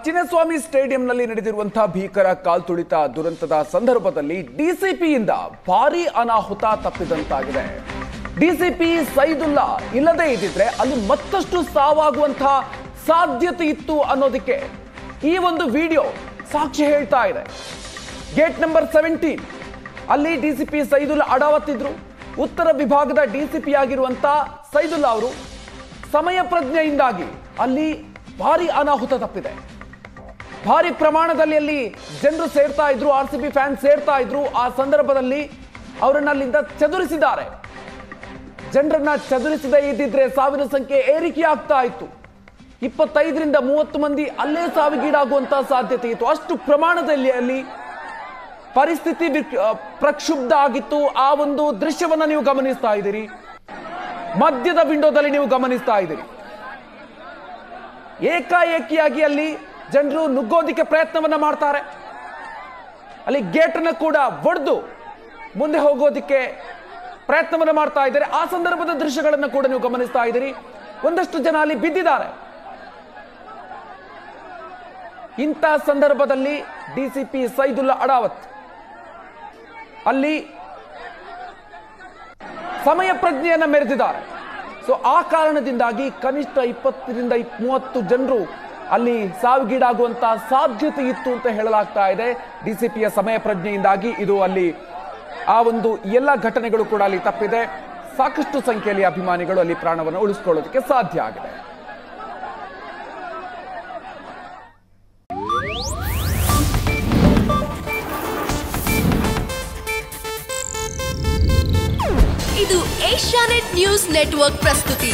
ಚಿನ್ನಸ್ವಾಮಿ ಸ್ಟೇಡಿಯಂನಲ್ಲಿ ನಡೆದಿರುವಂತಹ ಭೀಕರ ಕಾಲ್ತುಳಿತ ದುರಂತದ ಸಂದರ್ಭದಲ್ಲಿ ಡಿಸಿಪಿಯಿಂದ ಭಾರೀ ಅನಾಹುತ ತಪ್ಪಿದಂತಾಗಿದೆ. ಡಿಸಿಪಿ ಸೈದುಲ್ಲಾ ಇಲ್ಲದೇ ಇದ್ದಿದ್ರೆ ಅಲ್ಲಿ ಮತ್ತಷ್ಟು ಸಾವಾಗುವಂತಹ ಸಾಧ್ಯತೆ ಇತ್ತು ಅನ್ನೋದಕ್ಕೆ ಈ ಒಂದು ವಿಡಿಯೋ ಸಾಕ್ಷಿ ಹೇಳ್ತಾ ಇದೆ. ಗೇಟ್ ನಂಬರ್ 17 ಅಲ್ಲಿ ಡಿಸಿಪಿ ಸೈದುಲ್ಲಾ ಅಡಾವತ್ತಿದ್ರು. ಉತ್ತರ ವಿಭಾಗದ ಡಿಸಿಪಿ ಆಗಿರುವಂತಹ ಸೈದುಲ್ಲಾ ಅವರು ಸಮಯ ಪ್ರಜ್ಞೆಯಿಂದಾಗಿ ಅಲ್ಲಿ ಭಾರಿ ಅನಾಹುತ ತಪ್ಪಿದೆ. ಭಾರಿ ಪ್ರಮಾಣದಲ್ಲಿ ಅಲ್ಲಿ ಜನರು ಸೇರ್ತಾ ಇದ್ರು, RCB ಫ್ಯಾನ್ಸ್ ಸೇರ್ತಾ ಇದ್ರು. ಆ ಸಂದರ್ಭದಲ್ಲಿ ಅವರನ್ನ ಅಲ್ಲಿಂದ ಚದುರಿಸಿದ್ದಾರೆ. ಜನರನ್ನ ಚದುರಿಸದೇ ಇದ್ದಿದ್ರೆ ಸಾವಿನ ಸಂಖ್ಯೆ ಏರಿಕೆ ಆಗ್ತಾ ಇತ್ತು. 25ರಿಂದ 30 ಮಂದಿ ಅಲ್ಲೇ ಸಾವಿಗೀಡಾಗುವಂತಹ ಸಾಧ್ಯತೆ ಇತ್ತು. ಅಷ್ಟು ಪ್ರಮಾಣದಲ್ಲಿ ಅಲ್ಲಿ ಪರಿಸ್ಥಿತಿ ಪ್ರಕ್ಷುಬ್ಧ ಆಗಿತ್ತು. ಆ ಒಂದು ದೃಶ್ಯವನ್ನ ನೀವು ಗಮನಿಸ್ತಾ ಇದ್ದೀರಿ. ಮಧ್ಯದ ವಿಂಡೋದಲ್ಲಿ ನೀವು ಗಮನಿಸ್ತಾ ಇದ್ದೀರಿ. ಏಕಾಏಕಿಯಾಗಿ ಅಲ್ಲಿ ಜನರು ನುಗ್ಗೋದಿಕ್ಕೆ ಪ್ರಯತ್ನವನ್ನ ಮಾಡ್ತಾರೆ. ಅಲ್ಲಿ ಗೇಟ್ ಅನ್ನು ಕೂಡ ಒಡೆದು ಮುಂದೆ ಹೋಗೋದಿಕ್ಕೆ ಪ್ರಯತ್ನವನ್ನ ಮಾಡ್ತಾ ಇದ್ದಾರೆ. ಆ ಸಂದರ್ಭದ ದೃಶ್ಯಗಳನ್ನು ಕೂಡ ನೀವು ಗಮನಿಸ್ತಾ ಇದ್ದೀರಿ. ಒಂದಷ್ಟು ಜನ ಅಲ್ಲಿ ಬಿದ್ದಿದ್ದಾರೆ. ಇಂಥ ಸಂದರ್ಭದಲ್ಲಿ ಡಿಸಿಪಿ ಸೈದುಲ್ಲಾ ಅಡಾವತ್ ಅಲ್ಲಿ ಸಮಯ ಪ್ರಜ್ಞೆಯನ್ನ ಮೆರೆದಿದ್ದಾರೆ. ಸೊ ಆ ಕಾರಣದಿಂದಾಗಿ ಕನಿಷ್ಠ 20ರಿಂದ 30 ಜನರು ಅಲ್ಲಿ ಸಾವಿಗೀಡಾಗುವಂತಹ ಸಾಧ್ಯತೆ ಇತ್ತು ಅಂತ ಹೇಳಲಾಗ್ತಾ ಇದೆ. ಡಿಸಿಪಿಯ ಸಮಯ ಪ್ರಜ್ಞೆಯಿಂದಾಗಿ ಇದು ಅಲ್ಲಿ ಆ ಒಂದು ಎಲ್ಲ ಘಟನೆಗಳು ಕೂಡ ಅಲ್ಲಿ ತಪ್ಪಿದೆ. ಸಾಕಷ್ಟು ಸಂಖ್ಯೆಯಲ್ಲಿ ಅಭಿಮಾನಿಗಳು ಅಲ್ಲಿ ಪ್ರಾಣವನ್ನು ಉಳಿಸಿಕೊಳ್ಳೋದಕ್ಕೆ ಸಾಧ್ಯ ಆಗಿದೆ. ಇದು ಏಷ್ಯಾನೆಟ್ ನ್ಯೂಸ್ ನೆಟ್ವರ್ಕ್ ಪ್ರಸ್ತುತಿ.